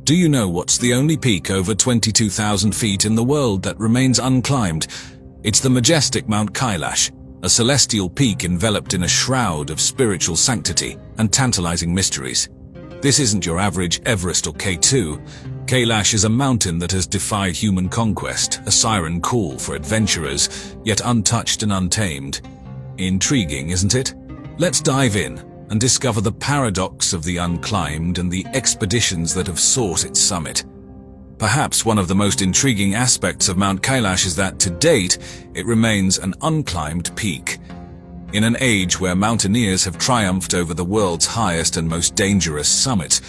Do you know what's the only peak over 22,000 feet in the world that remains unclimbed? It's the majestic Mount Kailash, a celestial peak enveloped in a shroud of spiritual sanctity and tantalizing mysteries. This isn't your average Everest or K2. Kailash is a mountain that has defied human conquest, a siren call for adventurers, yet untouched and untamed. Intriguing, isn't it? Let's dive in and discover the paradox of the unclimbed and the expeditions that have sought its summit. Perhaps one of the most intriguing aspects of Mount Kailash is that, to date, it remains an unclimbed peak. In an age where mountaineers have triumphed over the world's highest and most dangerous summits,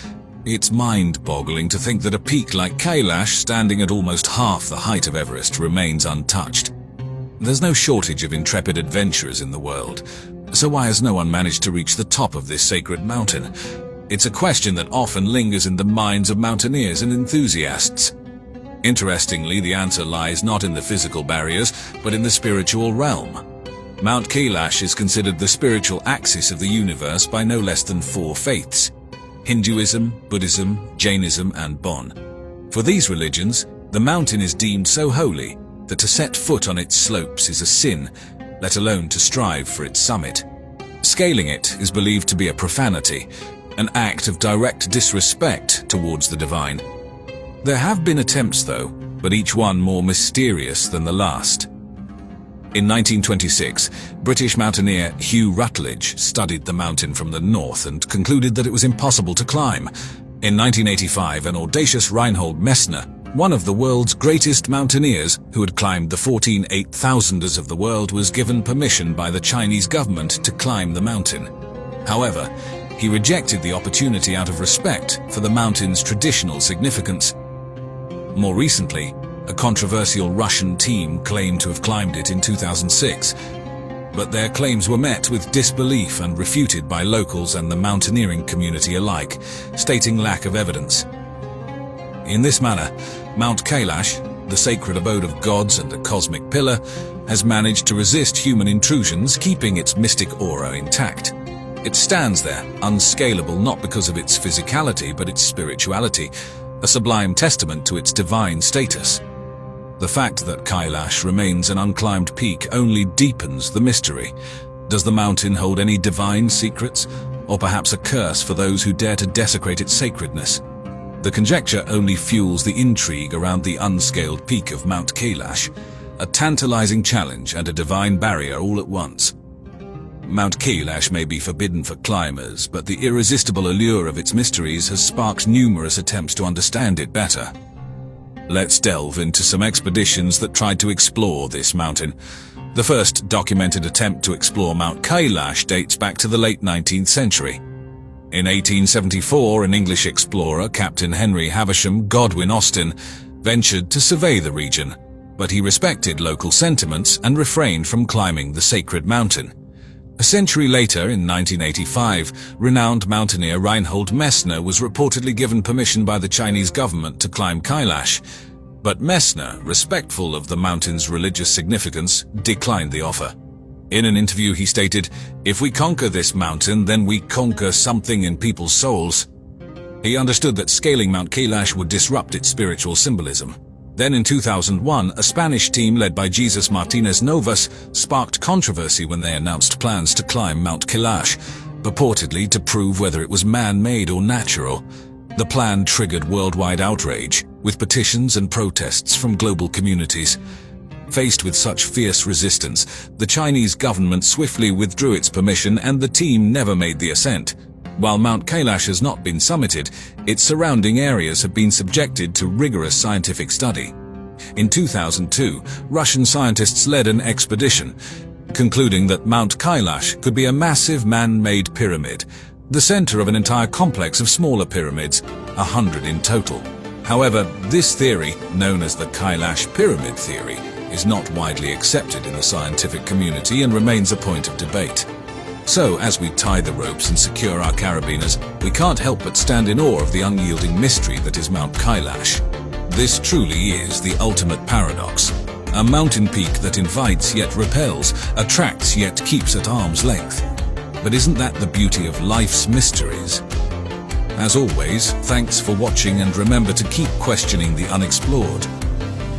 it's mind-boggling to think that a peak like Kailash, standing at almost half the height of Everest, remains untouched. There's no shortage of intrepid adventurers in the world, so why has no one managed to reach the top of this sacred mountain? It's a question that often lingers in the minds of mountaineers and enthusiasts. Interestingly, the answer lies not in the physical barriers, but in the spiritual realm. Mount Kailash is considered the spiritual axis of the universe by no less than 4 faiths: Hinduism, Buddhism, Jainism, and Bon. For these religions, the mountain is deemed so holy that to set foot on its slopes is a sin, let alone to strive for its summit. Scaling it is believed to be a profanity, an act of direct disrespect towards the divine. There have been attempts though, but each one more mysterious than the last. In 1926, British mountaineer Hugh Rutledge studied the mountain from the north and concluded that it was impossible to climb. In 1985, an audacious Reinhold Messner, one of the world's greatest mountaineers who had climbed the 14 8,000ers of the world, was given permission by the Chinese government to climb the mountain. However, he rejected the opportunity out of respect for the mountain's traditional significance. More recently, a controversial Russian team claimed to have climbed it in 2006, but their claims were met with disbelief and refuted by locals and the mountaineering community alike, stating lack of evidence. In this manner, Mount Kailash, the sacred abode of gods and a cosmic pillar, has managed to resist human intrusions, keeping its mystic aura intact. It stands there, unscalable not because of its physicality but its spirituality, a sublime testament to its divine status. The fact that Kailash remains an unclimbed peak only deepens the mystery. Does the mountain hold any divine secrets, or perhaps a curse for those who dare to desecrate its sacredness? The conjecture only fuels the intrigue around the unscaled peak of Mount Kailash, a tantalizing challenge and a divine barrier all at once. Mount Kailash may be forbidden for climbers, but the irresistible allure of its mysteries has sparked numerous attempts to understand it better. Let's delve into some expeditions that tried to explore this mountain. The first documented attempt to explore Mount Kailash dates back to the late 19th century. In 1874, an English explorer, Captain Henry Havisham Godwin Austen, ventured to survey the region, but he respected local sentiments and refrained from climbing the sacred mountain. A century later, in 1985, renowned mountaineer Reinhold Messner was reportedly given permission by the Chinese government to climb Kailash, but Messner, respectful of the mountain's religious significance, declined the offer. In an interview he stated, "If we conquer this mountain, then we conquer something in people's souls." He understood that scaling Mount Kailash would disrupt its spiritual symbolism. Then in 2001, a Spanish team led by Jesus Martinez Novas sparked controversy when they announced plans to climb Mount Kailash, purportedly to prove whether it was man-made or natural. The plan triggered worldwide outrage, with petitions and protests from global communities. Faced with such fierce resistance, the Chinese government swiftly withdrew its permission and the team never made the ascent. While Mount Kailash has not been summited, its surrounding areas have been subjected to rigorous scientific study. In 2002, Russian scientists led an expedition, concluding that Mount Kailash could be a massive man-made pyramid, the center of an entire complex of smaller pyramids, 100 in total. However, this theory, known as the Kailash Pyramid Theory, is not widely accepted in the scientific community and remains a point of debate. So, as we tie the ropes and secure our carabiners, we can't help but stand in awe of the unyielding mystery that is Mount Kailash. This truly is the ultimate paradox. A mountain peak that invites yet repels, attracts yet keeps at arm's length. But isn't that the beauty of life's mysteries? As always, thanks for watching and remember to keep questioning the unexplored.